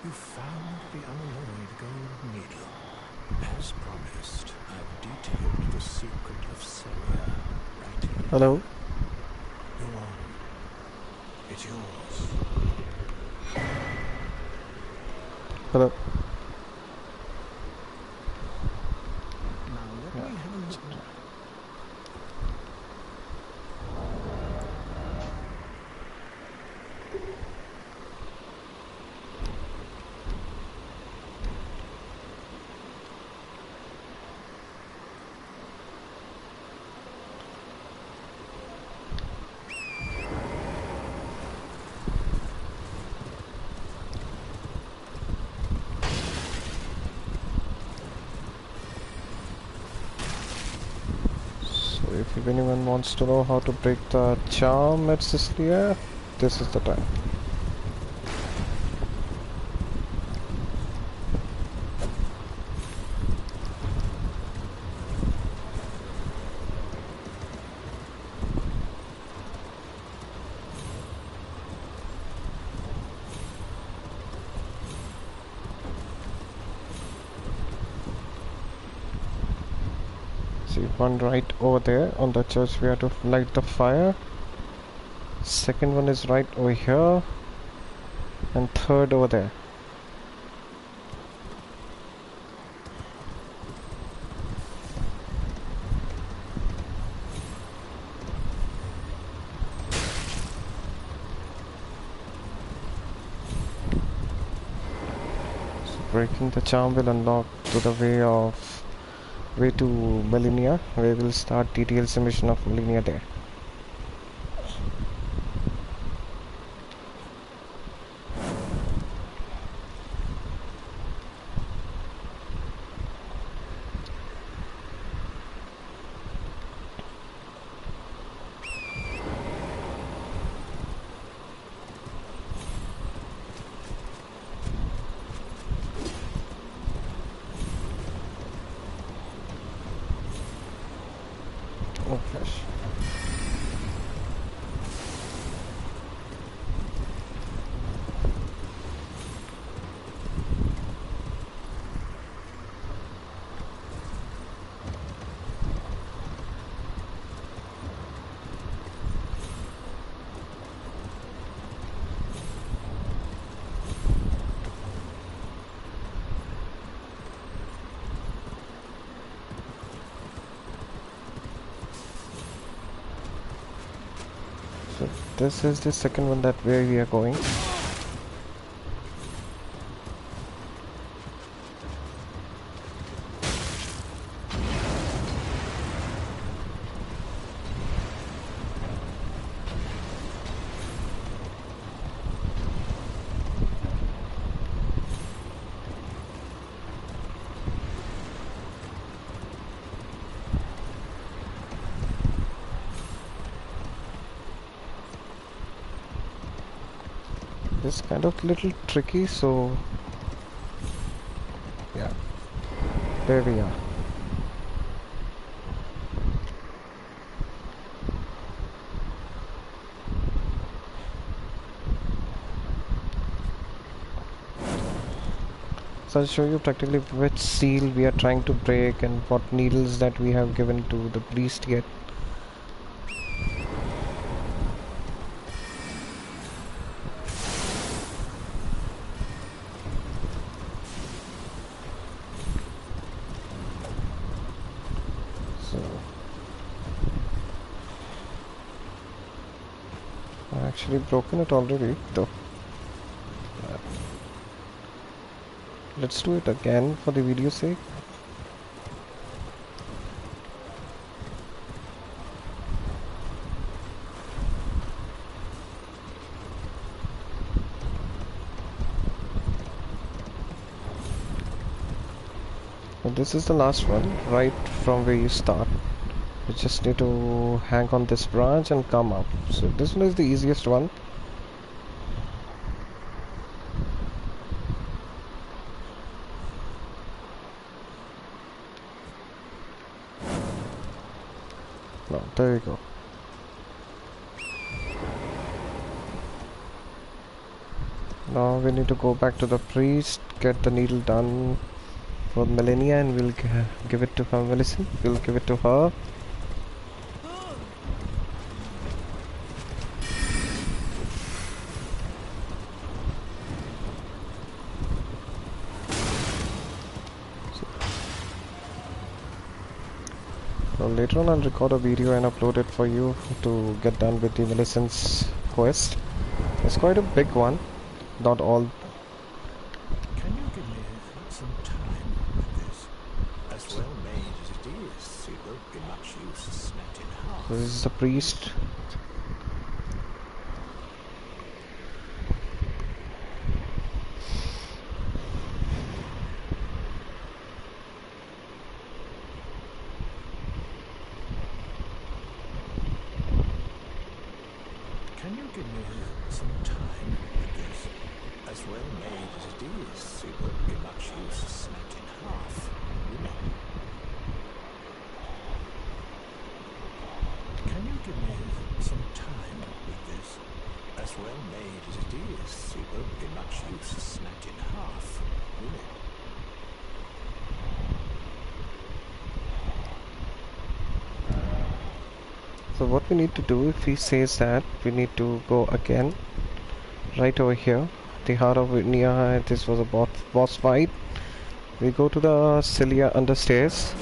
You found the unalloyed gold needle. As promised, I've detailed the secret of Srenght right here. Hello. Go on. It's yours. Hello. Now let me have a look. So if anyone wants to know how to break the charm at Sicilia, this is the time. See, one right over there on the church, we have to light the fire. Second one is right over here, and third over there. So breaking the charm will unlock to the way to Melania. We will start details mission of Melania there. Oh gosh. So this is the second one that where we are going. It's kind of little tricky, so yeah, there we are. So I'll show you practically which seal we are trying to break and what needles that we have given to the priest yet. So I've actually broken it already though. Let's do it again for the video's sake. And this is the last one, right from where you start. You just need to hang on this branch and come up. So this one is the easiest one. No, there you go. Now we need to go back to the priest, get the needle done for Melania, and we'll give it to her. Millicent, we'll give it to her. So later on I'll record a video and upload it for you to get done with the Millicent's quest. It's quite a big one. Not all. Can you give me some time with this? As well made as it is, it won't be much use snapping half. This is the priest. Can you give me some time with this? As well made as it is, it won't be much use snapped in half, will it? Can you give me some time with this? As well made as it is, it won't be much use snapped in half, will it? So what we need to do, if he says that, we need to go again right over here, the heart of Virginia. This was a boss fight. We go to the Celia understairs.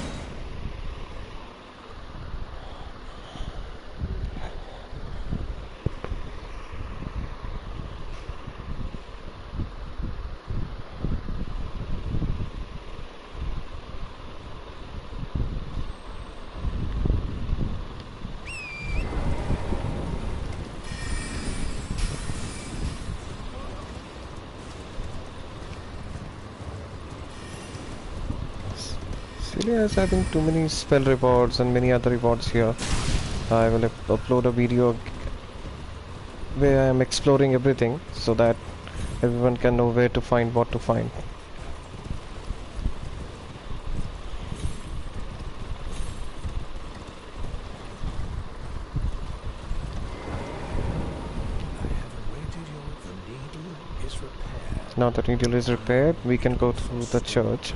Celia is having too many spell rewards and many other rewards here. I will upload a video where I am exploring everything so that everyone can know where to find what to find. Now the needle is repaired, we can go through the church.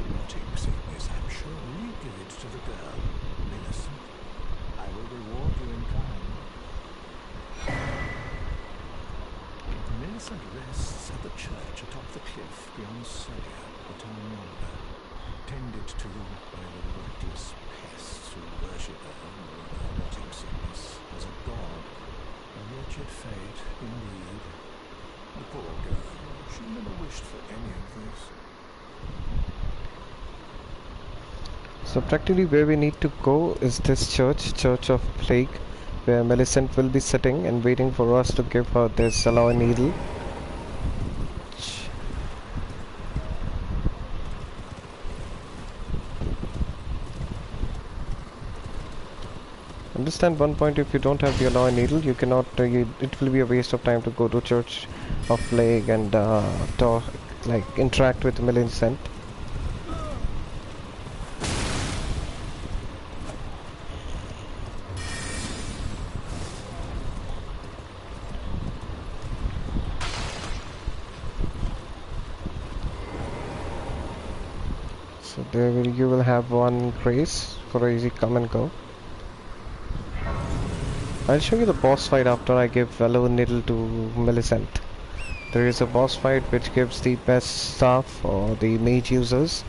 So practically where we need to go is this Church of Plague, where Millicent will be sitting and waiting for us to give her this alloy needle. Understand one point: if you don't have the alloy needle, you cannot. It will be a waste of time to go to Church of Plague and talk, like interact with Millicent. So there you will have one grace for easy come and go. I'll show you the boss fight after I give Alloy Needle to Millicent. There is a boss fight which gives the best stuff for the mage users.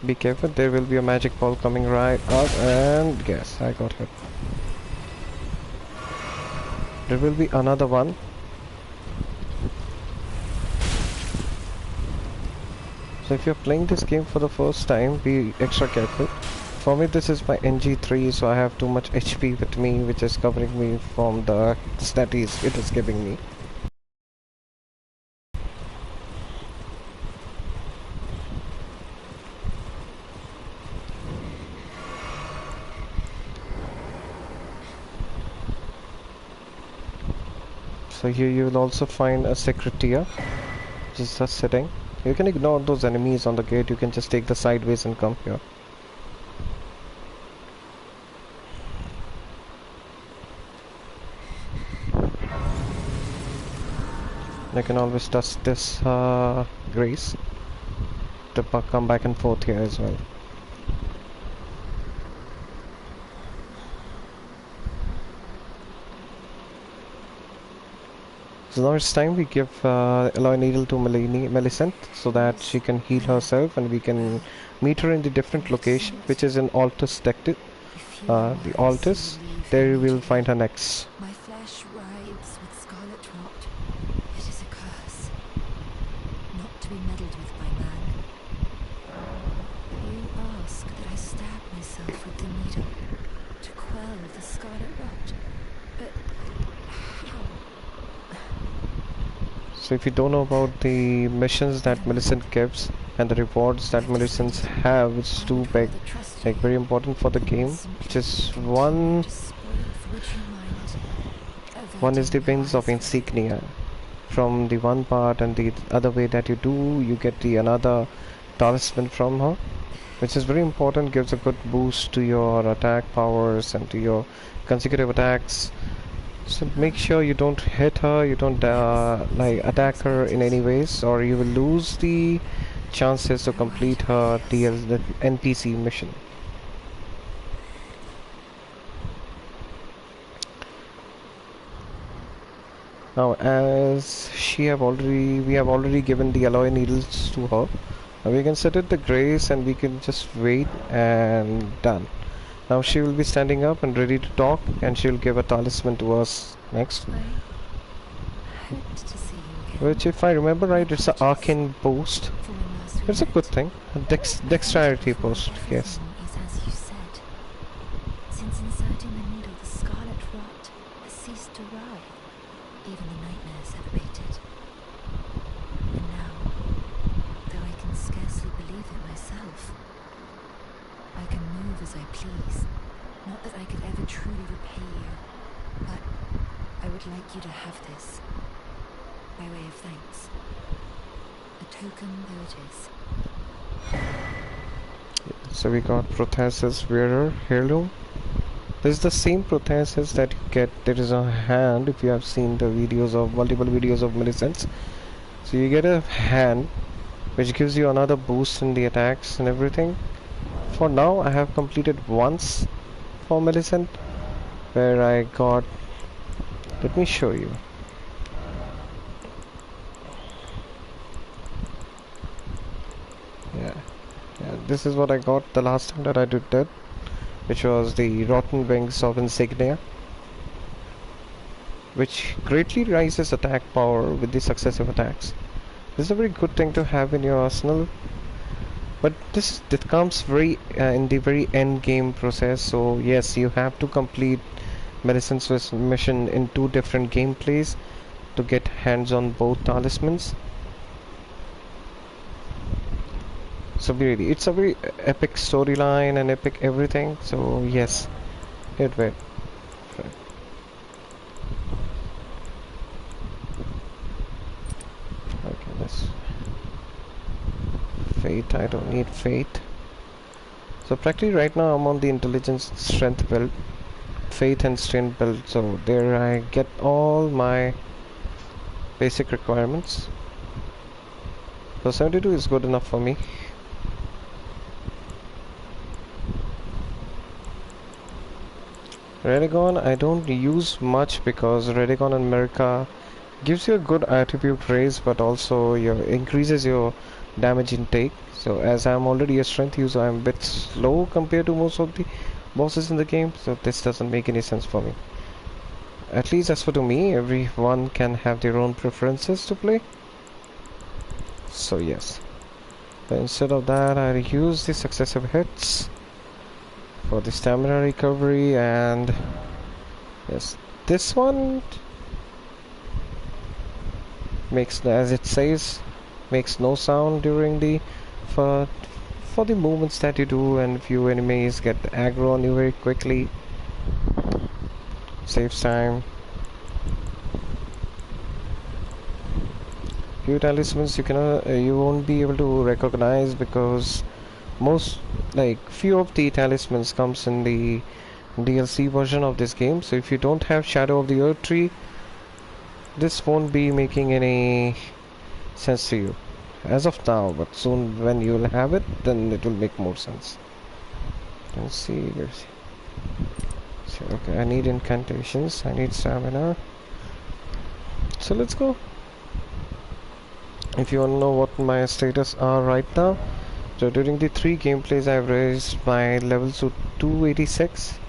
Be careful, there will be a magic ball coming right up, and yes, I got hit. There will be another one. So if you're playing this game for the first time, be extra careful. For me this is my NG3, so I have too much HP with me, which is covering me from the statis it is giving me. So here you will also find a secretaire, just sitting. You can ignore those enemies on the gate, you can just take the sideways and come here. I can always touch this Grace to come back and forth here as well. So now it's time we give Alloy Needle to Millicent so that she can heal herself, and we can meet her in the different location, which is in Altus detected. The Altus, there you will find her next. My flesh writhes with scarlet rot. It is a curse, not to be meddled with by man. You ask that I stab myself with the needle to quell the scarlet rot, but how? So if you don't know about the missions that Millicent gives and the rewards that Millicent have, it's too big, like very important for the game, which is one is the Wings of Insignia. From the one part and the other way that you do, you get the another talisman from her, which is very important, gives a good boost to your attack powers and to your consecutive attacks. So make sure you don't hit her, you don't like attack her in any ways, or you will lose the chances to complete her the NPC mission. Now, as we have already given the alloy needles to her, now we can set it the grace and we can just wait, and done. Now she will be standing up and ready to talk, and she will give a talisman to us next. I hoped to see you again. Which, if I remember right, it's an arcane boost. It's a good thing. A dexterity boost, yes. Is as you said. Since inserting the needle, the scarlet rot has ceased to writhe. Even the nightmares have abated. And now, though I can scarcely believe it myself, I can move as I please. Not that I could ever truly repay you, but I would like you to have this, by way of thanks. A token though it is. So we got Prothesis Wearer Heirloom. This is the same Prothesis that you get. There is a hand, if you have seen the videos of multiple videos of Millicent's. So you get a hand which gives you another boost in the attacks and everything. For now I have completed once for Millicent, where I got, let me show you. Yeah, this is what I got the last time that I did that, which was the Rotten Wings of Insignia, which greatly raises attack power with the successive attacks. This is a very good thing to have in your arsenal, but it comes very in the very end game process. So yes, you have to complete Millicent's mission in 2 different gameplays to get hands on both talismans. So be ready. It's a very epic storyline and epic everything. So yes, wait. Okay, let's fate. I don't need fate. So practically right now I'm on the intelligence strength build, faith and strength build. So there I get all my basic requirements. So 72 is good enough for me. Radagon I don't use much because Radagon in America gives you a good attribute raise, but also increases your damage intake. So as I'm already a strength user, I'm a bit slow compared to most of the bosses in the game, so this doesn't make any sense for me. At least as for to me, everyone can have their own preferences to play. So yes, but instead of that I use the successive hits for the stamina recovery, and yes, this one makes, as it says, makes no sound during the for the movements that you do, and few enemies get aggro on you very quickly. Saves time. Few talismans you won't be able to recognize because few of the talismans comes in the DLC version of this game. So if you don't have Shadow of the Earth Tree, this won't be making any sense to you as of now, but soon when you will have it, then it will make more sense. Let's see. So, okay, I need incantations, I need stamina. So let's go. If you want to know what my status are right now, so during the 3 gameplays I've raised my levels to 286.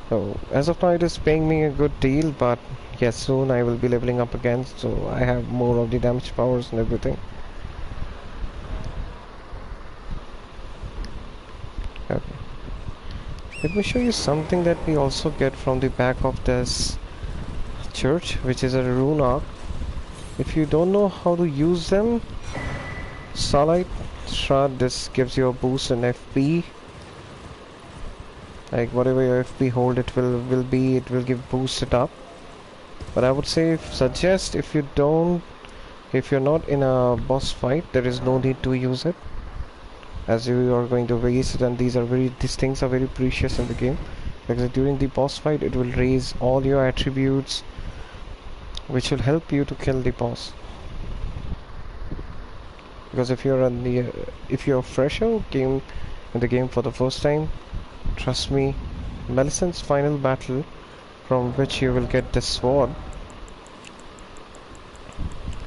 So as of now it is paying me a good deal, but yes, soon I will be leveling up again, so I have more of the damage powers and everything. Okay. Let me show you something that we also get from the back of this church, which is a rune arc. If you don't know how to use them, Starlight Shroud, this gives you a boost in FP. Like whatever your FP hold it will give boost it up. But I would say suggest if you're not in a boss fight, there is no need to use it, as you are going to waste it, and these things are very precious in the game, because during the boss fight it will raise all your attributes, which will help you to kill the boss. Because if you're fresher in the game for the first time, trust me, Melisandre's final battle, from which you will get this sword.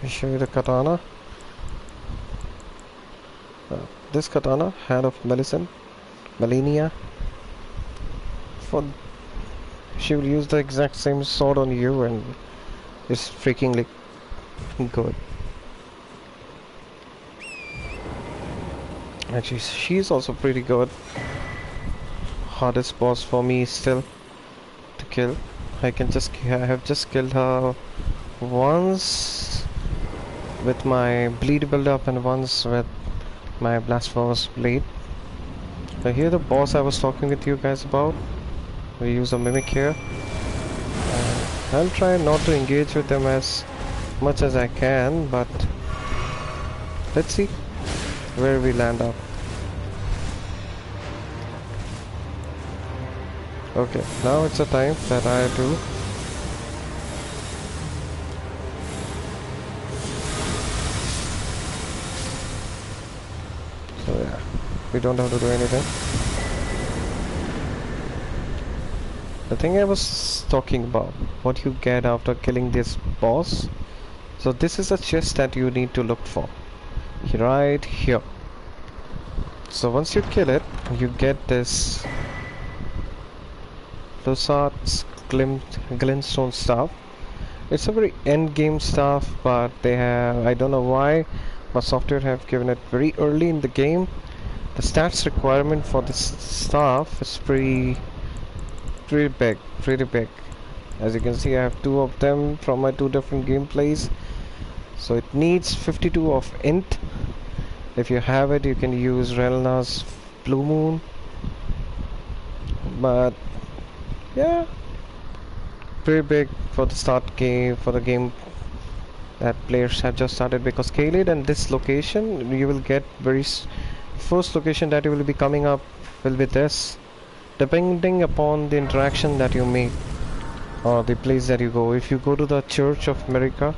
I'll show you the katana. This katana, hand of Melisandre, Melania. She will use the exact same sword on you, and it's freakingly good. Actually, she's also pretty good. Hardest boss for me still to kill. I have just killed her once with my bleed build up and once with my blasphemous blade. So here the boss I was talking with you guys about. We use a mimic here. I'll try not to engage with them as much as I can, but let's see where we land up. Okay, now it's the time that I do. So yeah, we don't have to do anything. The thing I was talking about, what you get after killing this boss. So this is a chest that you need to look for, right here. So once you kill it, you get this Lusart's glintstone staff. It's a very end game staff, but I don't know why, but software have given it very early in the game. The stats requirement for this staff is pretty big. As you can see, I have 2 of them from my 2 different gameplays. So it needs 52 of int. If you have it, you can use Relna's Blue Moon. But yeah, pretty big for the game that players have just started, because Caelid and this location, you will get first location that you will be coming up will be this, depending upon the interaction that you make or the place that you go. If you go to the Church of America,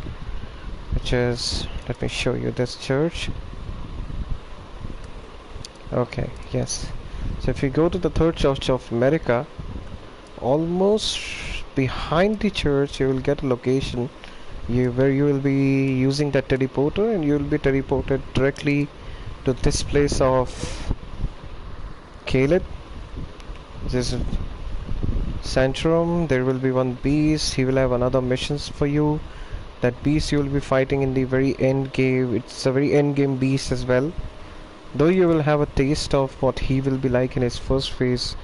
which is, let me show you this church. Okay, yes. So if you go to the third Church of America, almost behind the church you will get a location where you will be using that teleporter, and you will be teleported directly to this place of Caelid. This is Sanctuary. There will be one beast. He will have another missions for you. That beast you will be fighting in the very end game. It's a very end game beast as well, though you will have a taste of what he will be like in his first phase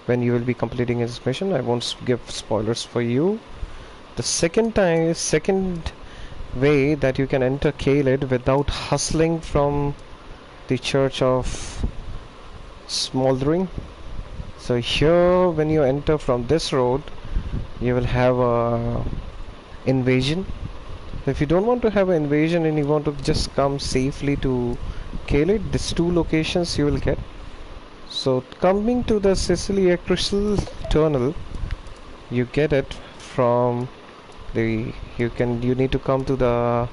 when you will be completing his mission. I won't give spoilers for you. The second way that you can enter Caelid without hustling from the Church of Smoldering. So here, when you enter from this road, you will have a invasion. If you don't want to have an invasion and you want to just come safely to Caelid, these 2 locations you will get. So coming to the Sicilia Crystal Tunnel, you get it from You need to come to the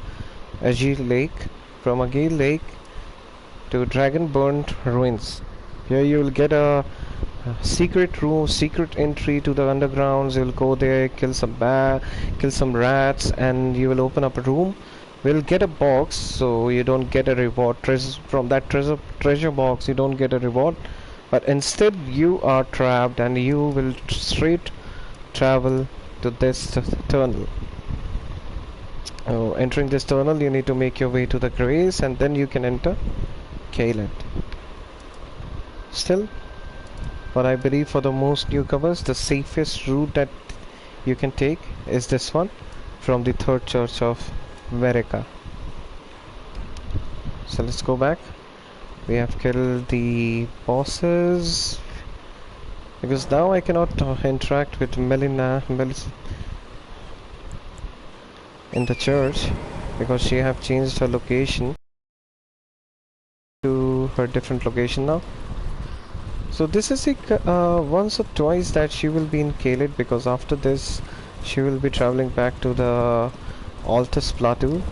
Agile Lake. From Agile Lake to Dragonburn Ruins. Here you will get a secret room, secret entry to the undergrounds. You'll go there, kill some rats, and you will open up a room. We'll get a box, so you don't get a reward. From that treasure box, you don't get a reward, but instead you are trapped, and you will straight travel to this tunnel. Entering this tunnel, you need to make your way to the grace, and then you can enter Caelid. Still, but I believe for the most newcomers, the safest route that you can take is this one from the third church of Verica. So let's go back. We have killed the bosses because now I cannot interact with Melis in the church because she have changed her location to her different location now. So this is once or twice that she will be in Caelid, because after this she will be traveling back to the Altus Plateau.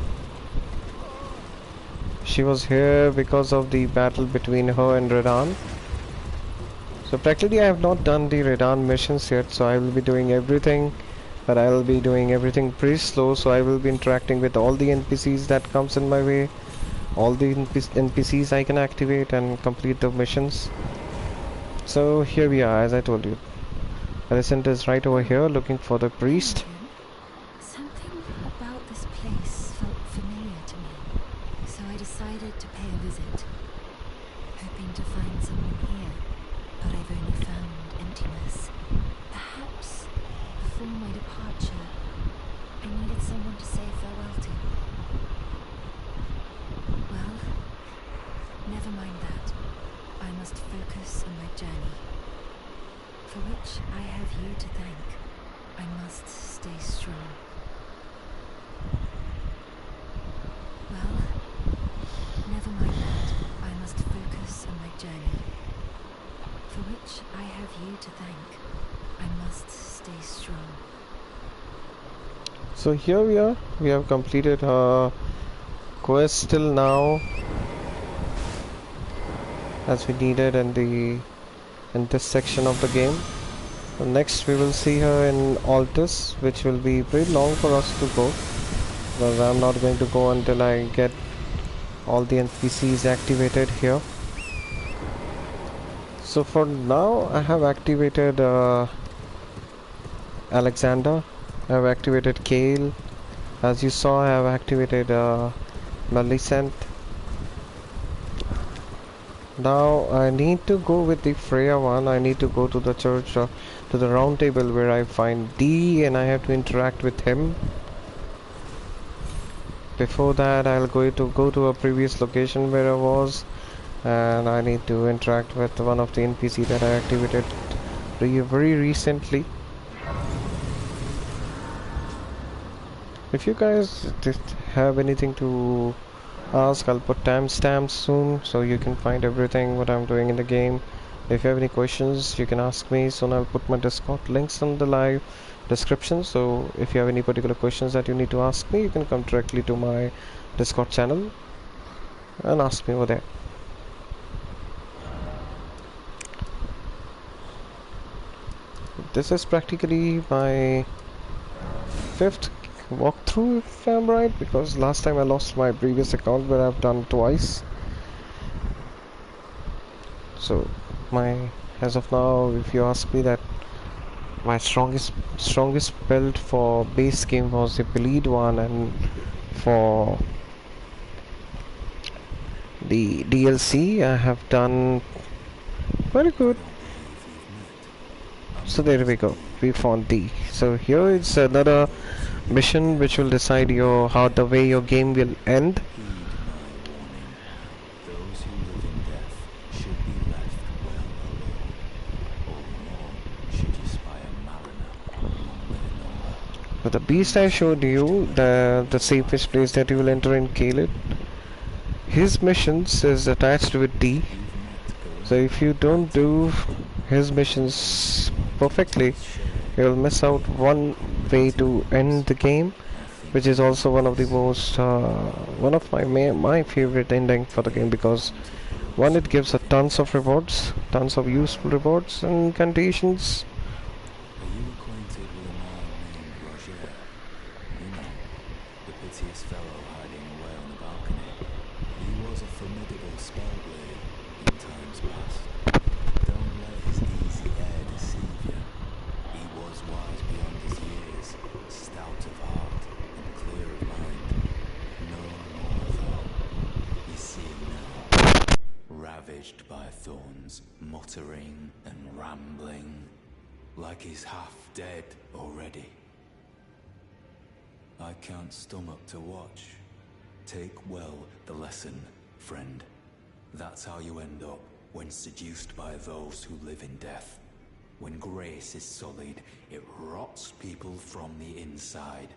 She was here because of the battle between her and Redan. So practically I have not done the Redan missions yet, so I will be doing everything, but I will be doing everything pretty slow. So I will be interacting with all the NPCs that comes in my way, all the NPCs I can activate and complete the missions. So here we are, as I told you. Alicent is right over here looking for the priest. Something about this place felt familiar to me, so I decided to pay a visit, hoping to find someone here, but I've only found emptiness. Perhaps before my departure, I needed someone to say farewell to. Well, never mind that. I must focus on my journey, for which I have you to thank. I must stay strong. Well, never mind that. I must focus on my journey, for which I have you to thank. I must stay strong. So here we are. We have completed our quest till now, as we needed in this section of the game. Next we will see her in Altus, which will be pretty long for us to go, because I'm not going to go until I get all the NPCs activated here. So for now I have activated Alexander, I have activated Kale, as you saw I have activated Melisent. Now I need to go with the Freya one. I need to go to the church, to the round table where I find D, and I have to interact with him. Before that I'll go to a previous location where I was, and I need to interact with one of the NPC that I activated very recently. If you guys have anything to ask, I'll put timestamps soon so you can find everything what I'm doing in the game. If you have any questions, you can ask me. Soon I'll put my Discord links in the live description, so if you have any particular questions that you need to ask me, you can come directly to my Discord channel and ask me over there. This is practically my 5th walkthrough, if I'm right, because last time I lost my previous account where I've done twice. So as of now, if you ask me, that my strongest build for base game was the bleed one, and for the DLC I have done very good. So there we go, we found D. So here it's another mission which will decide the way your game will end. Those who live in death should be left well alone, or more should you spy a mariner on. But the beast I showed you, the safest place that you will enter in Caelid, his missions is attached with D. So if you don't do his missions perfectly, you'll miss out one way to end the game, which is also one of the most one of my favorite ending for the game, because one, it gives a tons of rewards, tons of useful rewards and incantations. Are you acquainted with a man named Roger? You know, the piteous fellow hiding away on the balcony. He was a formidable spellblade in times past. Don't let his easy air deceive you. He was wise beyond his years, stout of heart and clear of mind. No more though. You see him now, ravaged by thorns, muttering and rambling, like he's half dead already. I can't stomach to watch. Take well the lesson, friend. That's how you end up when seduced by those who live in death. When grace is sullied, it rots people from the inside,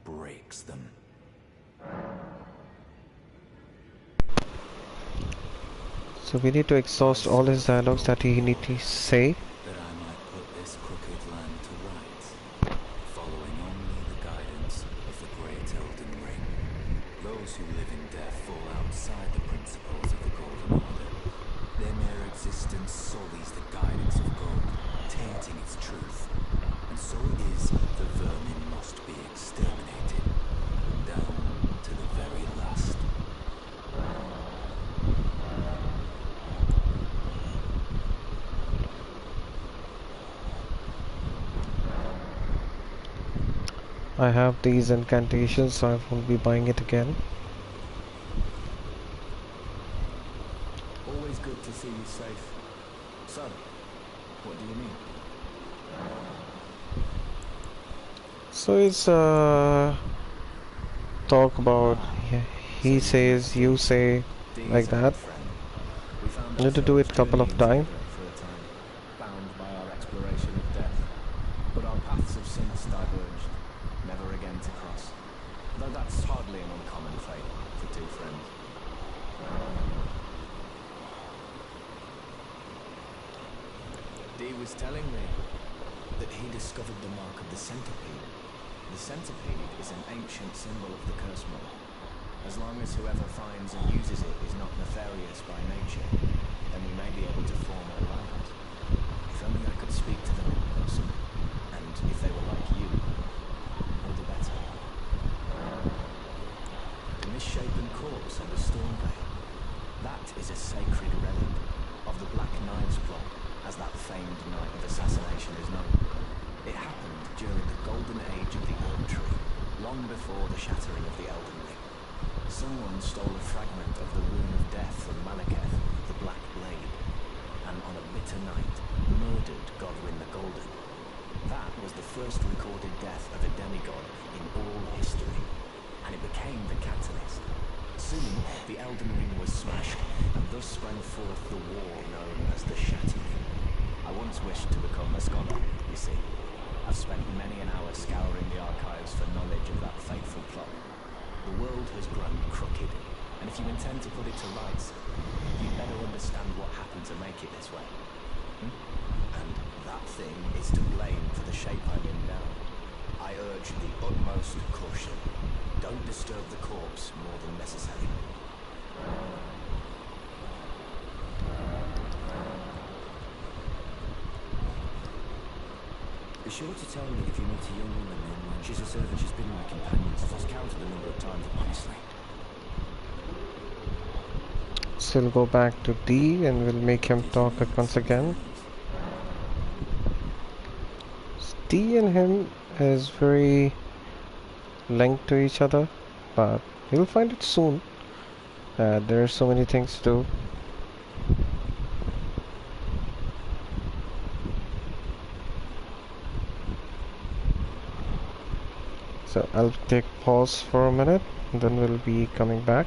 breaks them. So we need to exhaust all his dialogues that he need to say. That I might put this crooked land to rights, following only the guidance of the great Elden Ring. Those who live in death fall outside the principles of the Golden Order. Their mere existence sullies the guidance of God, tainting its truth. And so it is the vermin must be exterminated, down to the very last. I have these incantations, so I won't be buying it again. Always good to see you safe. So, what do you mean? So it's talk about he says, you say, like that. I need to do it a couple of times. For a time, bound by our exploration of death. But our paths have since diverged, never again to cross. Though that's hardly an uncommon fate for two friends. Dee was telling me that he discovered the mark of the centipede. The centipede is an ancient symbol of the curse moon. As long as whoever finds and uses it is not nefarious by nature, then we may be able to form alliance. If only I could speak to them in person, and if they were like you, all the better. The misshapen corpse and the storm veil, that is a sacred relic of the Black Knives plot, as that famed night of assassination is known. It happened during the golden age of the Erd Tree, long before the shattering of the Elden Ring. Someone stole a fragment of the Rune of Death from Malekith, the Black Blade, and on a bitter night, murdered Godwyn the Golden. That was the first recorded death of a demigod in all history, and it became the catalyst. Soon, the Elden Ring was smashed, and thus sprang forth the war known as the Shattering. I once wished to become a scholar, you see. I've spent many an hour scouring the archives for knowledge of that fateful plot. The world has grown crooked, and if you intend to put it to rights, you'd better understand what happened to make it this way. And that thing is to blame for the shape I'm in now. I urge the utmost caution. Don't disturb the corpse more than necessary. Be sure to tell me if you meet a young woman named Srenght. She's a servant, she's been my companion, so I've counted the number of times upon Srenght. So we'll go back to D and we'll make him talk once again. D and him is very linked to each other, but you'll find it soon. There are so many things to do. So I'll take pause for a minute, and then we'll be coming back.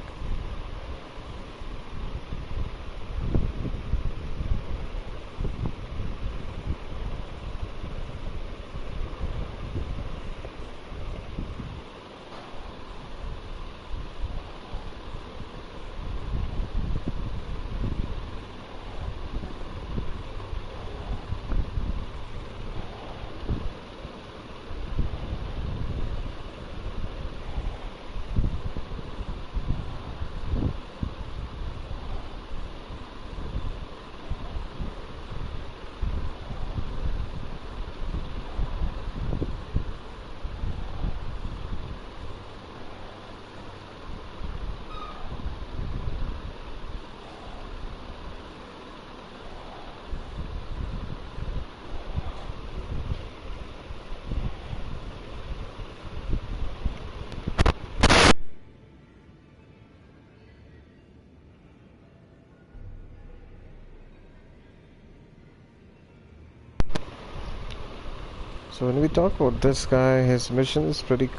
So when we talk about this guy, his mission is pretty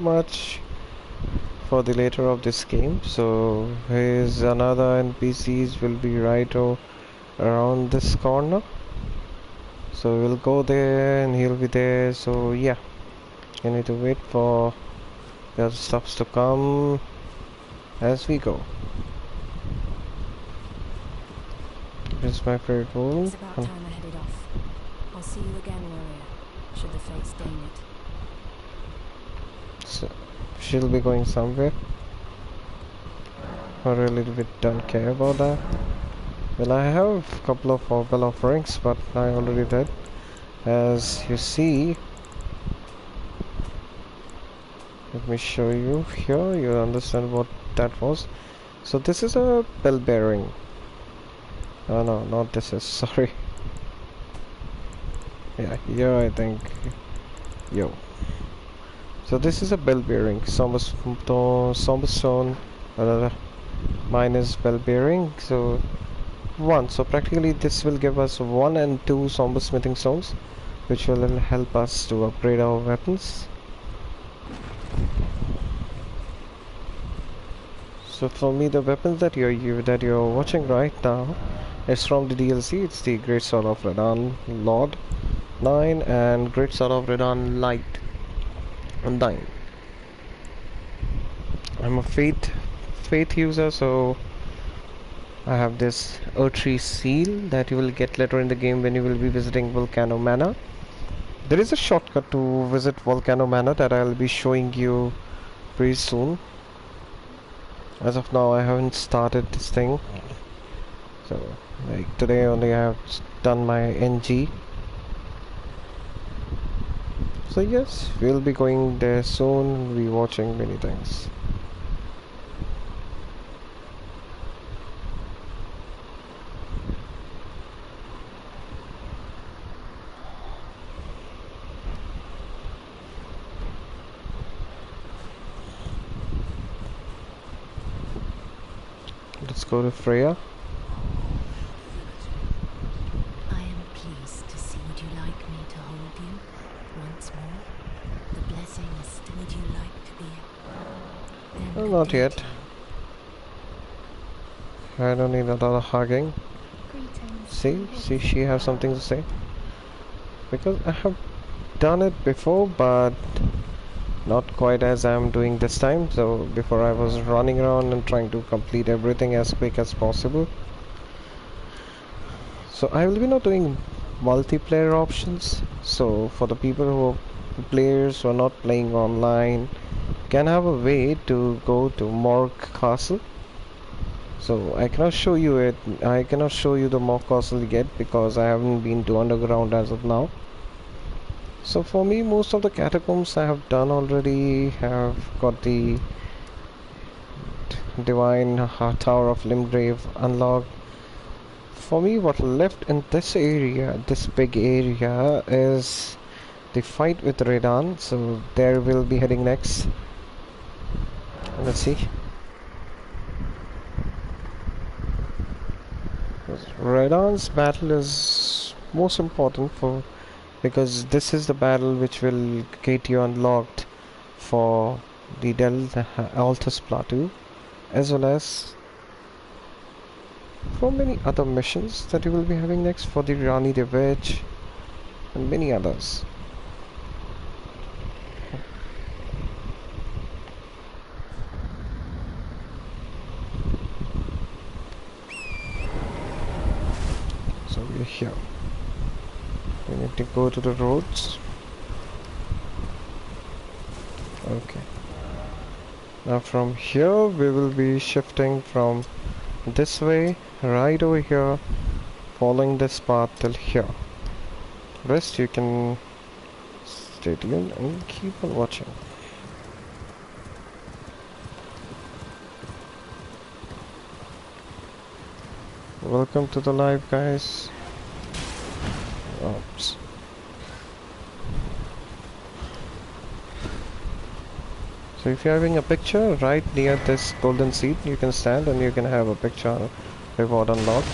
much for the later of this game. So his another NPCs will be around this corner. So we'll go there and he'll be there. So yeah, you need to wait for the other stuffs to come as we go. This is my favorite rule. It's about time I headed off. I'll see you again, warrior, should the fates deign it. So she'll be going somewhere. I really don't care about that. Well, I have a couple of orbital offerings, but I already did. As you see, let me show you here. You understand what that was. So this is a bell bearing. Oh no, not this is. Sorry. Yeah, here I think. Yo. So this is a bell bearing. Somber stone. Mine is bell bearing. So one. So practically this will give us 1 and 2 somber smithing stones, which will help us to upgrade our weapons. So for me, the weapons that you're watching right now is from the DLC. It's the Great Sword of Redan Lord 9 and Great Sword of Redan Light 9. I'm a faith user, so I have this Earthtree seal that you will get later in the game when you will be visiting Volcano Manor. There is a shortcut to visit Volcano Manor that I'll be showing you pretty soon. As of now, I haven't started this thing. So, like today only I have done my NG. So yes, we'll be going there soon. We'll be watching many things. Let's go to Freya. I am pleased to see. Would you like me to hold you once more? The blessings, would you like to be? Oh, not yet. I don't need another hugging. See, she has something to say. Because I have done it before, but not quite as I'm doing this time. So before I was running around and trying to complete everything as quick as possible. So I will be not doing multiplayer options. So for the players who are not playing online, can have a way to go to Morg Castle. So I cannot show you it. I cannot show you the Morg Castle yet because I haven't been to underground as of now. So for me, most of the catacombs I have done already. Have got the Divine Tower of Limgrave unlocked. For me, what left in this area, this big area, is the fight with Redan. So there we'll be heading next. Let's see. Redan's battle is most important because this is the battle which will get you unlocked for the Altus Plateau, as well as for many other missions that you will be having next for the Rani the Witch and many others. So we're here. We need to go to the roads. Okay. Now from here we will be shifting from this way right over here, following this path till here. Rest you can stay tuned and keep on watching. Welcome to the live, guys. Oops. So if you're having a picture right near this golden seat, you can stand and you can have a picture reward unlocked.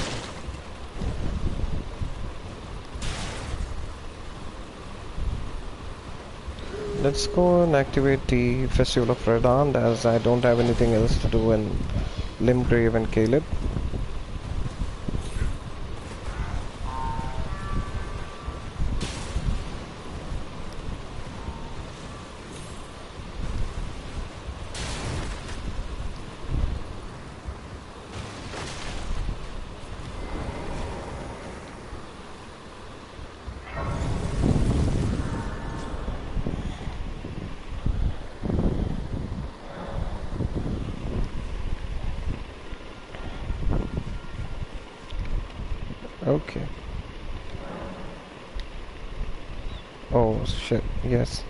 let's go and activate the Festival of Redan, as I don't have anything else to do in Limgrave and Caleb. Okay. Oh shit, yes.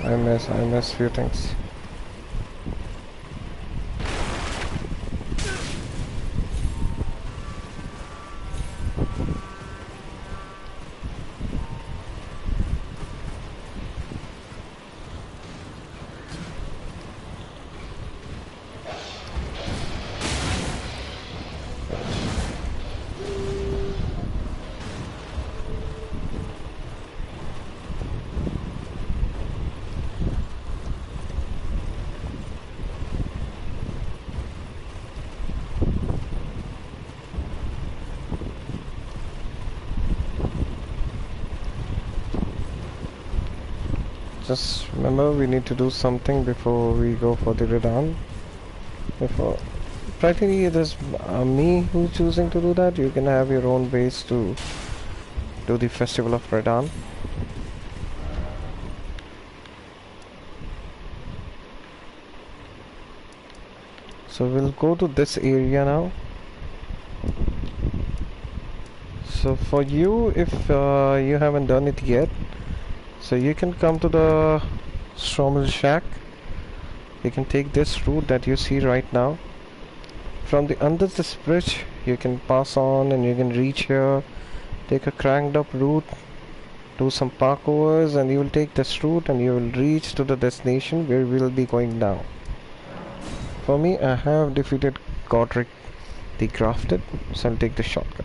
I missed few things. Just remember, we need to do something before we go for the Redan. Before, practically it is me who's choosing to do that. You can have your own base to do the Festival of Redan. So we'll go to this area now. So for you, if you haven't done it yet, so you can come to the Strommel Shack. You can take this route that you see right now. From the under this bridge, you can pass on and you can reach here. Take a cranked up route, do some parkovers, and you will take this route and you will reach to the destination where we will be going now. For me, I have defeated Godric the Grafted, so I'll take the shortcut.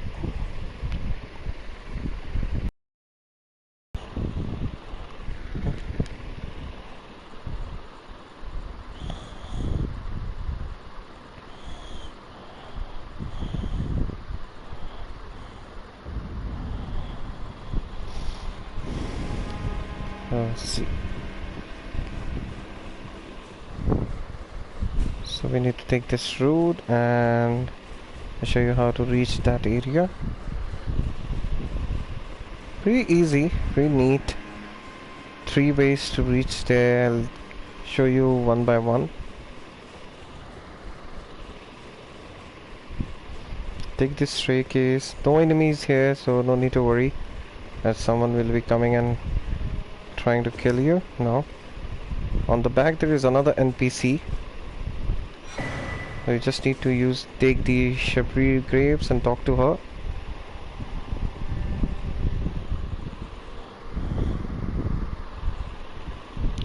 Let's see. So we need to take this route and I'll show you how to reach that area. Pretty easy, pretty neat. 3 ways to reach there. I'll show you one by one. Take this staircase. No enemies here, so no need to worry that someone will be coming and trying to kill you. No. On the back there is another NPC. You just need to take the Shabri Graves and talk to her.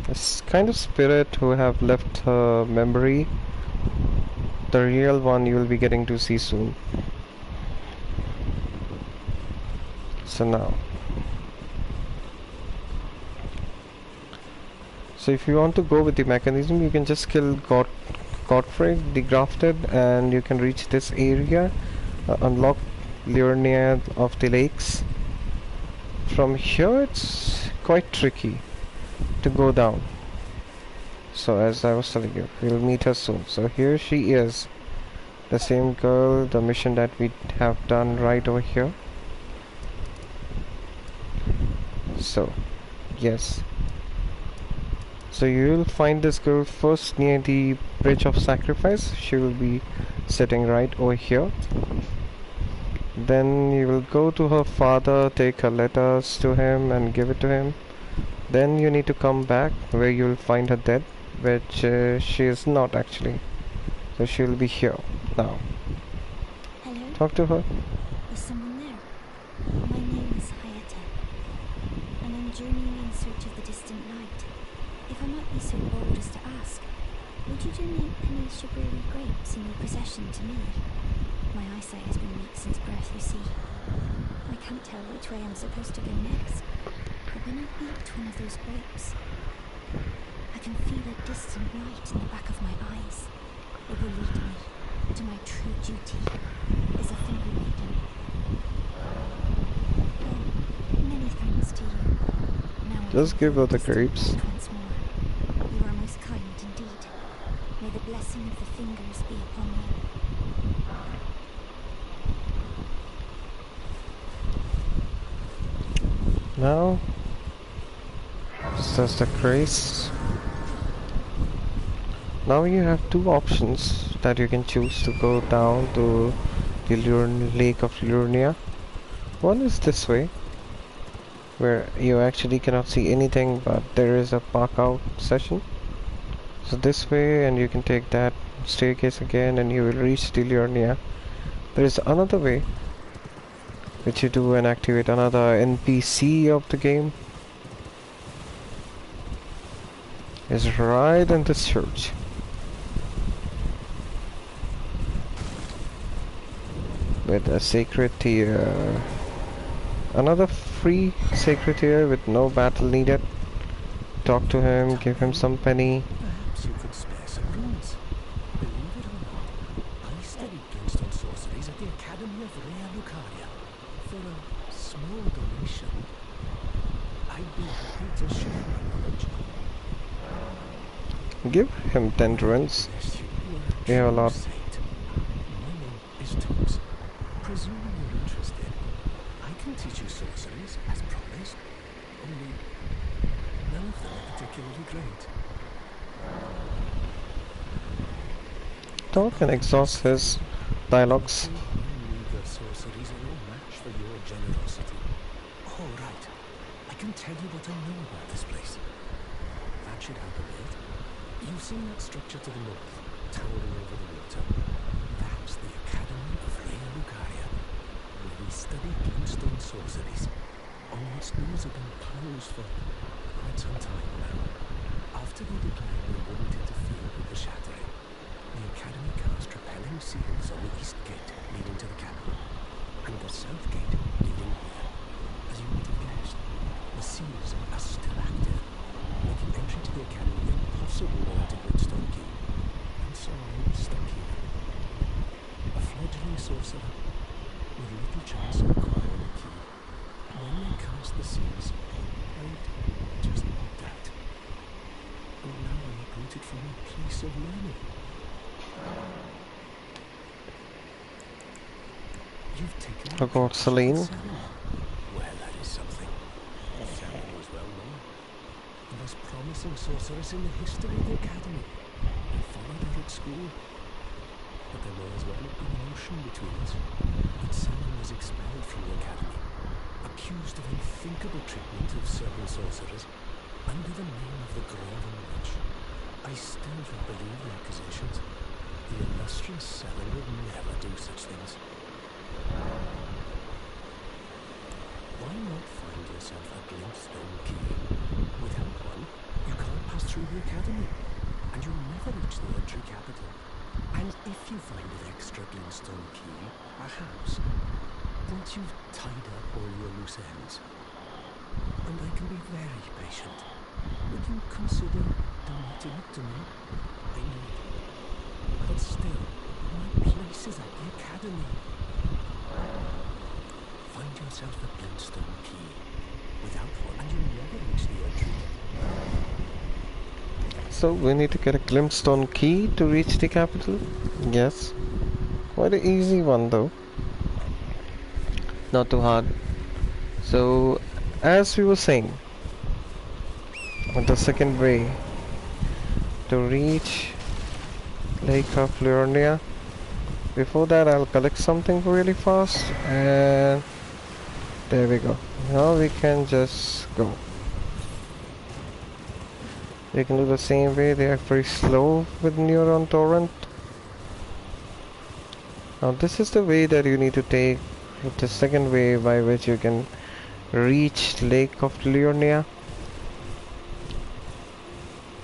It's kind of spirit who have left her memory. The real one you will be getting to see soon. So now, so if you want to go with the mechanism, you can just kill Godfrey the Grafted and you can reach this area, unlock Liurnia of the Lakes. From here it's quite tricky to go down. So as I was telling you, we'll meet her soon. So here she is, the same girl, the mission that we have done right over here. So yes, so you will find this girl first near the Bridge of Sacrifice. She will be sitting right over here. Then you will go to her father, take her letters to him and give it to him. Then you need to come back where you will find her dead, which she is not actually. So she will be here now. Hello? Talk to her. Is someone there? My name is Hayate, and I'm journeying in search of the distant light. If I might be so bold as to ask, would you donate any Shaburi grapes in your possession to me? My eyesight has been weak since birth, you see. I can't tell which way I'm supposed to go next. But when I eat one of those grapes, I can feel a distant light in the back of my eyes. It will lead me to my true duty as a fairy maiden. Oh, many thanks to you. Now I Just can give her hold the the stone grapes. light once more. You are most kind indeed. May the blessing of the fingers be upon you. Now, just the grace. Now you have two options that you can choose to go down to the Lake of Liurnia. One is this way, where you actually cannot see anything, but there is a park out session. So this way, and you can take that staircase again, and you will reach the Liurnia. There is another way, which you do and activate another NPC of the game. Is right in this church. With a sacred tier. Another free sacred tier with no battle needed. Talk to him, give him some penny. Perhaps you could spare some runes. Believe it or not, I studied glintstone sorceries at the Academy of Rea Lucaria. For a small donation, I'd be happy to share my knowledge. Give him 10 runes. Yes, you are We have a true lot. saint. My name is Thomas. Presuming you're interested, I can teach you sorceries as promised. Only none of them are particularly great. Talk and exhaust his dialogues. My meager sorceries are no match for your generosity. All right, I can tell you what I know about this place. That should help a bit. You've seen that structure to the north, towering over the water. That's the Academy of Rea Lucaria, where we study glintstone sorceries. Only its doors have been closed for quite some time now. After they declared they wouldn't interfere with the shattering, the Academy cast repelling seals on the east gate leading to the capital, and the south gate leading here. As you might have guessed, the seals are still active, making entry to the Academy impossible without a glintstone key. And so I'm stuck here, a fledgling sorcerer with little chance of acquiring a key. When they cast the seals, I'd just popped out. And now I'm uprooted from my place of learning. You've taken I got Celine. Well, that is something. Celine was well known. The most promising sorceress in the history of the Academy. I followed her at school. But there may as well have been an ocean between us. But Celine was expelled from the Academy, accused of unthinkable treatment of certain sorcerers, under the name of the Graven Witch. I still don't believe the accusations. The illustrious Celine would never do such things. Why not find yourself a glintstone key? Without one, you can't pass through the Academy, and you'll never reach the Erdtree capital. And if you find an extra glintstone key, perhaps, once you've tied up all your loose ends, and I can be very patient, would you consider donating it to me? I need it. But still, my place is at the Academy. Find yourself a glintstone key. Without one, and you'll never reach the Erdtree. So we need to get a glintstone key to reach the capital? Yes. Quite an easy one though. Not too hard. So, as we were saying, the second way to reach Lake of Liurnia. Before that, I'll collect something really fast, and there we go. Now we can just go. We can do the same way. They are very slow with Neuron Torrent. Now this is the way that you need to take. The second way by which you can reach Lake of Liurnia.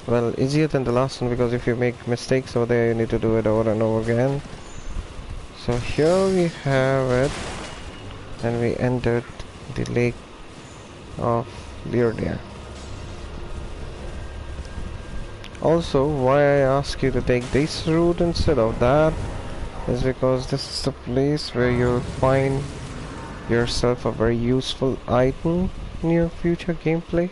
Well, easier than the last one, because if you make mistakes over there, you need to do it over and over again. So here we have it, and we entered the Lake of Lyria. Also, why I ask you to take this route instead of that is because this is the place where you'll find yourself a very useful item in your future gameplay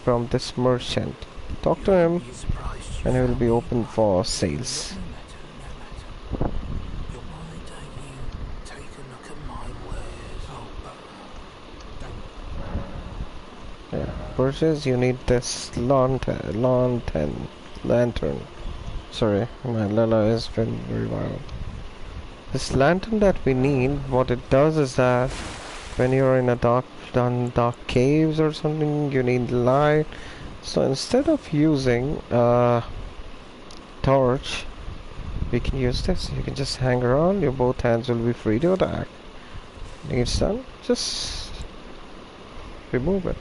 from this merchant. Talk to him You're surprised you and he will found be me. open for Look, sales. no matter. You're mine, don't you? Take a look at my wares. Oh, but don't. Yeah. Purchase, you need this lantern. Sorry, my Lala has been very wild. This lantern that we need, what it does is that when you're in a dark caves or something, you need light. So instead of using a torch, we can use this. You can just hang around, your both hands will be free to attack. Needs done, just remove it.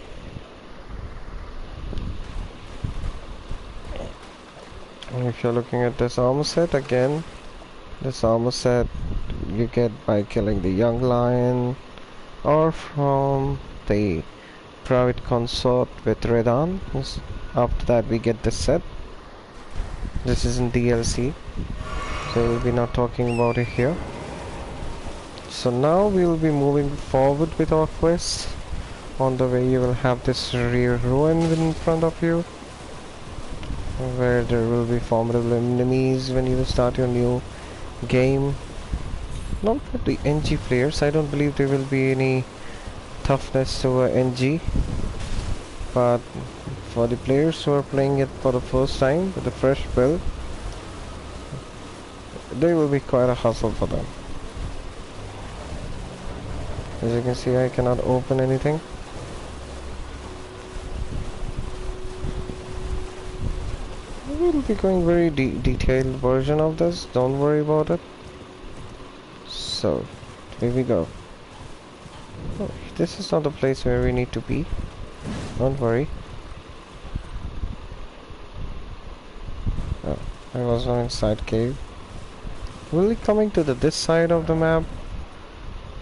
And if you're looking at this armor set again, this armor set you get by killing the young lion or from the private consort with Redan. After that we get this set. This is in DLC, so we'll be not talking about it here. So now we'll be moving forward with our quest. On the way you will have this rear ruin in front of you, where there will be formidable enemies when you start your new game. Not for the NG players, I don't believe there will be any toughness to NG, but for the players who are playing it for the first time with a fresh build, they will be quite a hassle for them. As you can see, I cannot open anything. We'll be going very detailed version of this, don't worry about it. So, here we go. Oh, this is not the place where we need to be. Don't worry. Oh, I was on inside cave. We'll be coming to this side of the map.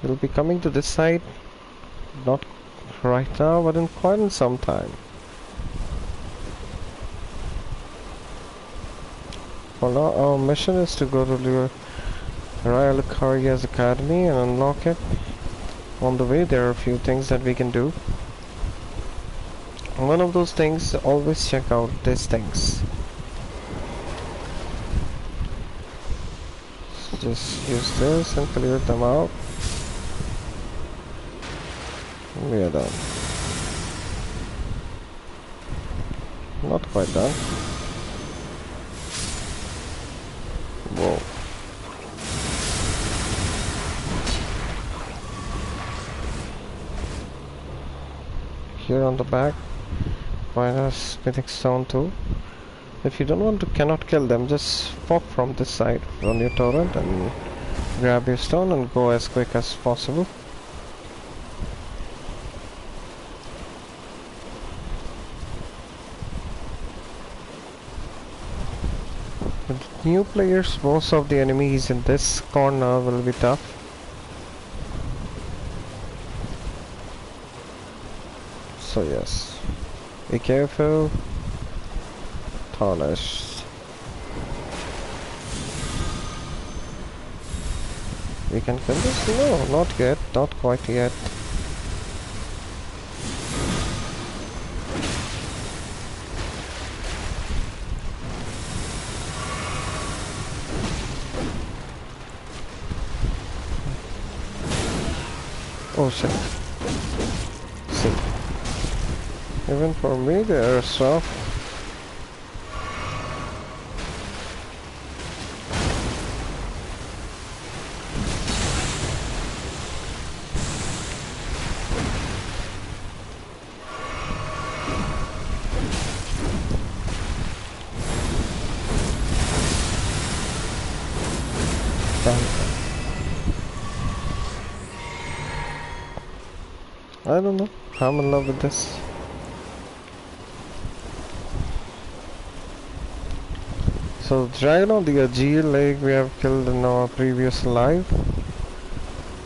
We'll be coming to this side. Not right now, but in quite some time. For now, our mission is to go to Raya Lucaria's Academy and unlock it. On the way, there are a few things that we can do. One of those things, always check out these things. So just use this and clear them out. We are done. Not quite done. Whoa. Here on the back, find a smithing stone too. If you don't want to, cannot kill them, just pop from this side on your torrent and grab your stone and go as quick as possible. With new players, most of the enemies in this corner will be tough. So yes, be careful. Tarnished. We can kill this? No, not yet, not quite yet. Oh shit. See. Even for me they are soft. I don't know. I'm in love with this. So Dragon of the Aegir Lake we have killed in our previous live.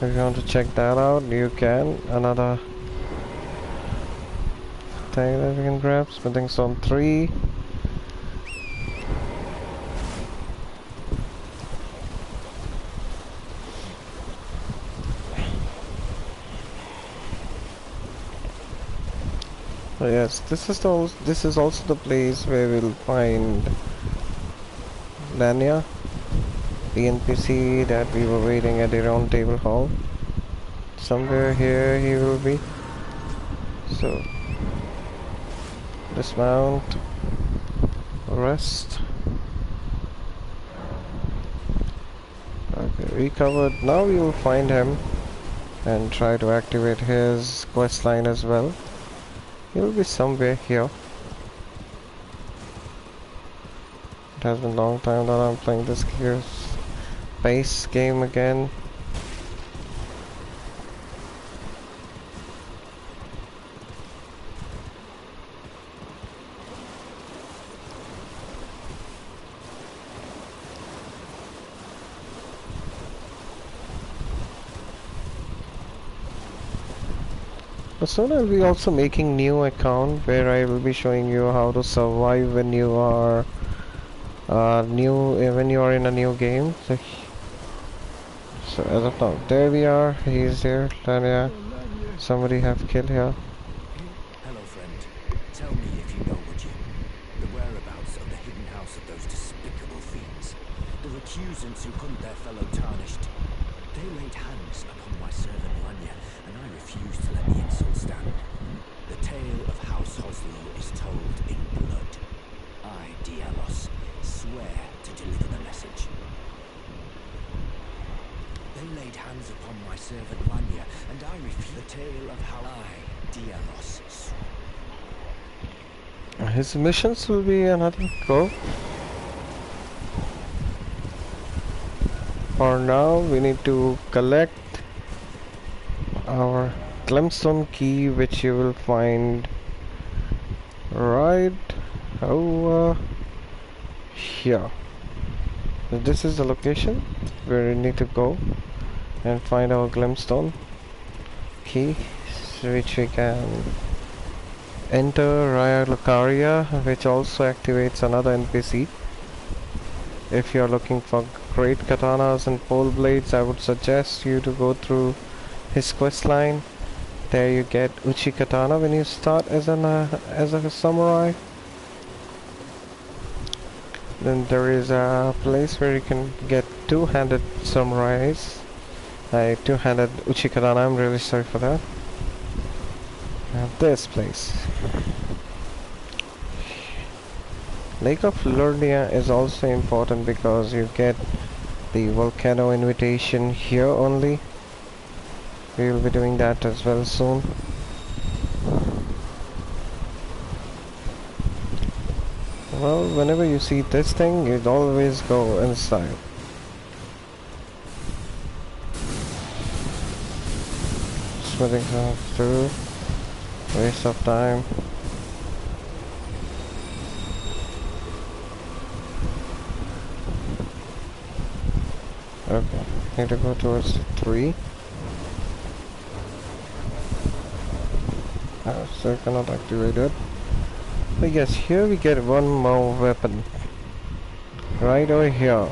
If you want to check that out, you can. Another anything that we can grab. Smithing stone 3. Oh yes, this is also the place where we'll find Lanya, the NPC that we were waiting at the round table hall. Somewhere here he will be. So dismount, rest. Okay, recovered. Now we will find him and try to activate his quest line as well. He will be somewhere here. It has been a long time that I'm playing this space game again. Soon I'll be also making new account where I will be showing you how to survive when you are when you are in a new game. So as of now, there we are. He's there. Lanya. Somebody have killed here. Hello, friend. Tell me if you know, would you? The whereabouts of the hidden house of those despicable fiends. The recusants who hunt their fellow tarnished. They laid hands upon my servant Lanya, and I refused to let the insult stand. The tale of House Hoslow is told in blood. I, Dialos, swear to deliver the message. They laid hands upon my servant Lanya, and I refused the tale of how I, Dialos, His missions will be another go. For now, we need to collect our Glimstone key, which you will find right over here. So this is the location where we need to go and find our Glimstone key, which we can enter Raya Lucaria, which also activates another NPC. If you are looking for great katanas and pole blades, I would suggest you to go through his quest line. There you get Uchi Katana when you start as a samurai. Then there is a place where you can get two-handed samurais. Two-handed Uchi Katana, I'm really sorry for that. This place. Lake of Lurnia is also important because you get the volcano invitation here only. We will be doing that as well soon. Well, whenever you see this thing, you'd always go inside. Smithing stuff through. Waste of time. Okay, need to go towards the 3. Still cannot activate it. But yes, here we get one more weapon. Right over here.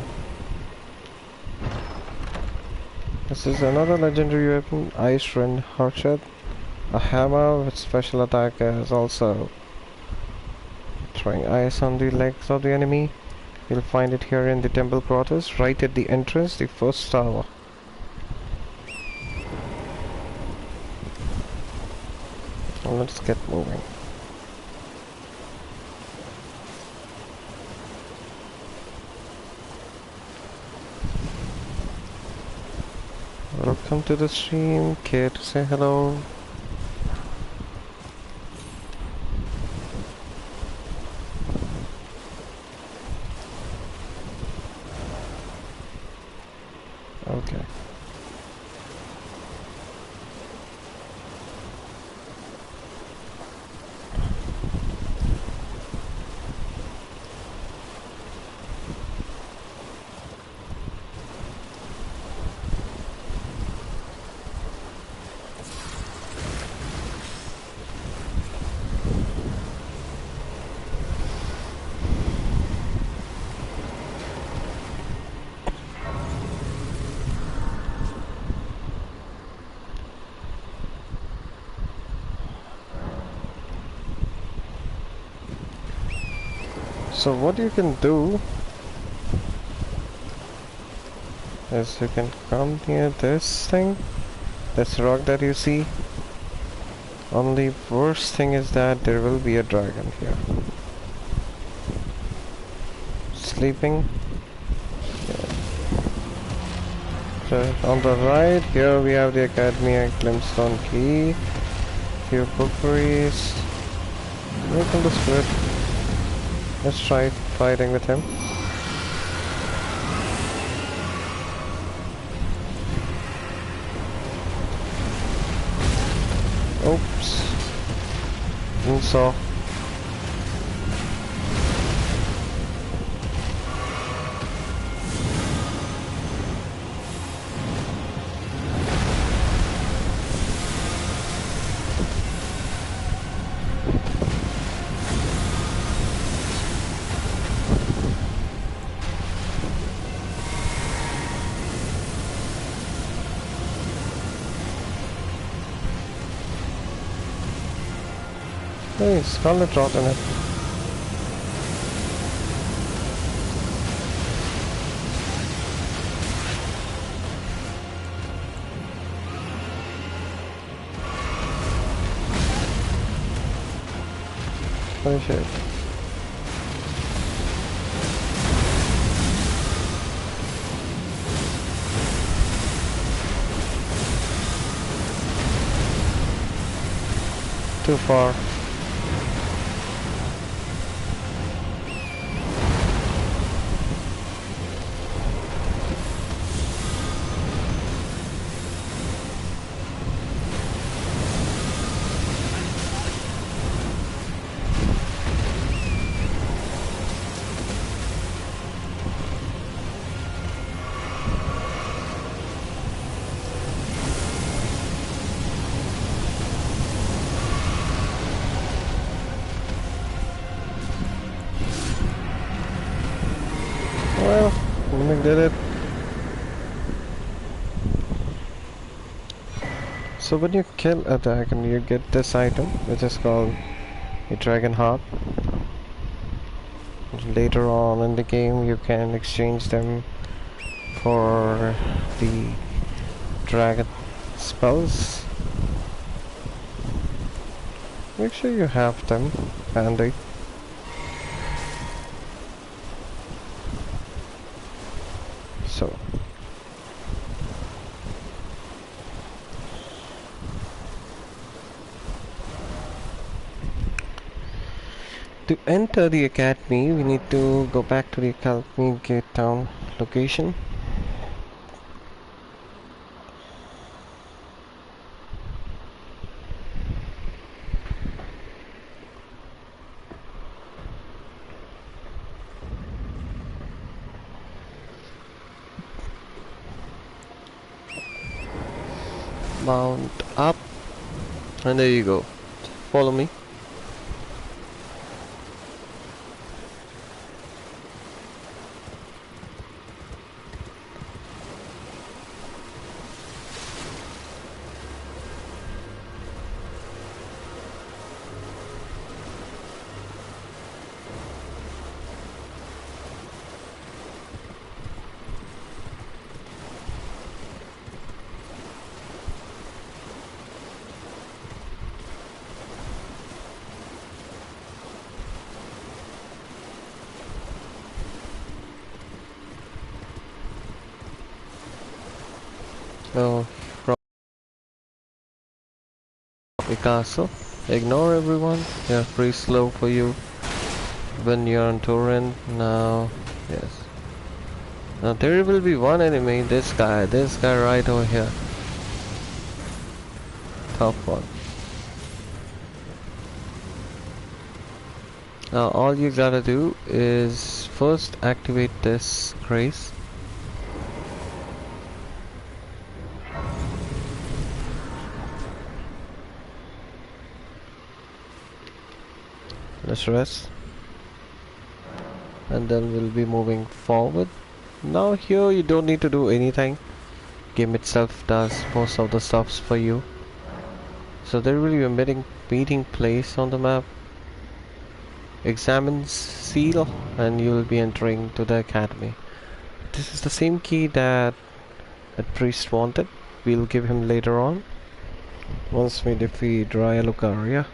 This is another legendary weapon, Srenght Harshad. A hammer with special attack is also throwing ice on the legs of the enemy. You'll find it here in the temple quarters, right at the entrance, the first tower. Let's get moving. Welcome to the stream. Care to say hello? Okay. So what you can do is you can come near this thing, this rock that you see. Only worst thing is that there will be a dragon here. Sleeping. Yeah. So on the right here we have the Academy and Glimstone Key. Few cookeries. Welcome to Spirit. Let's try fighting with him. Oops. And so hey, Scarlet Rot in it. Oh shit. Too far. Well, we did it. So when you kill a dragon, you get this item, which is called a dragon heart. Later on in the game, you can exchange them for the dragon spells. Make sure you have them handy. So to enter the academy, we need to go back to the Academy Gate Town location. Mount up, and there you go. Follow me. So, from the castle, ignore everyone. They're pretty slow for you when you're on Torrent. Now, yes. Now there will be one enemy. This guy right over here. Top one. Now all you gotta do is first activate this grace. Let's rest, and then we'll be moving forward. Now here you don't need to do anything. Game itself does most of the stuffs for you. So there will be a meeting place on the map. examine seal, and you will be entering to the academy. This is the same key that priest wanted. We'll give him later on once we defeat Raya Lucaria.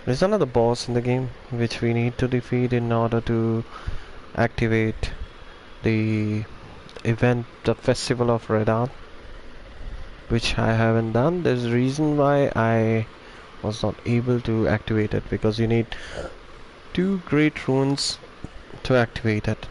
There's another boss in the game which we need to defeat in order to activate the event, the Festival of Redan, which I haven't done. There's a reason why I was not able to activate it, because you need 2 great runes to activate it.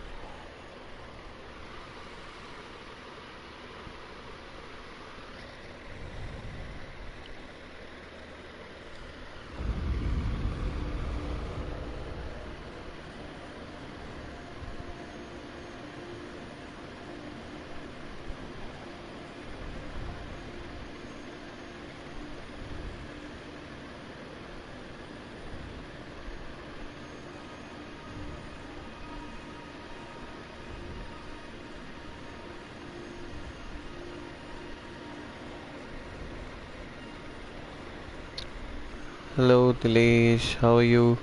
Hello Dilesh, how are you?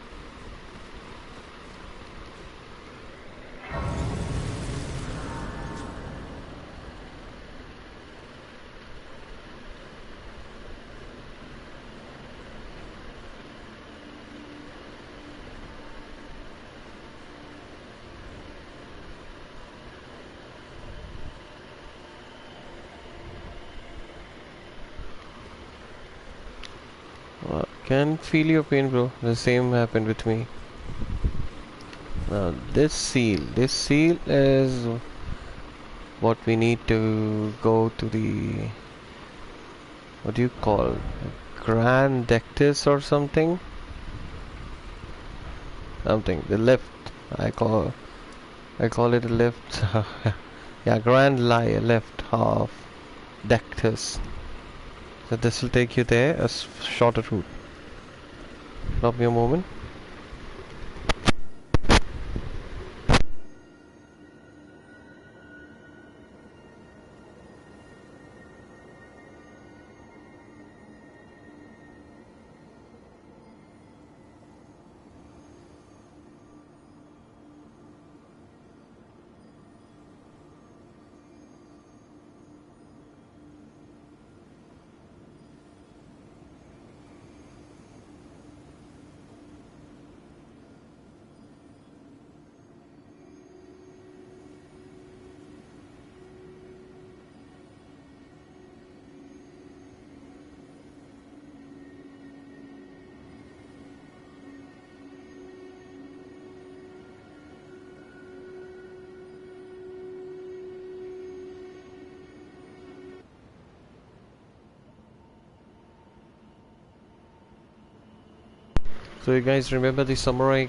Can feel your pain, bro. The same happened with me. Now this seal is what we need to go to the, what do you call, Grand Dectus or something? The lift. I call it a lift. Yeah, Grand Lie lift of Dectus. So this will take you there, a shorter route. Drop me a moment. So you guys remember the samurai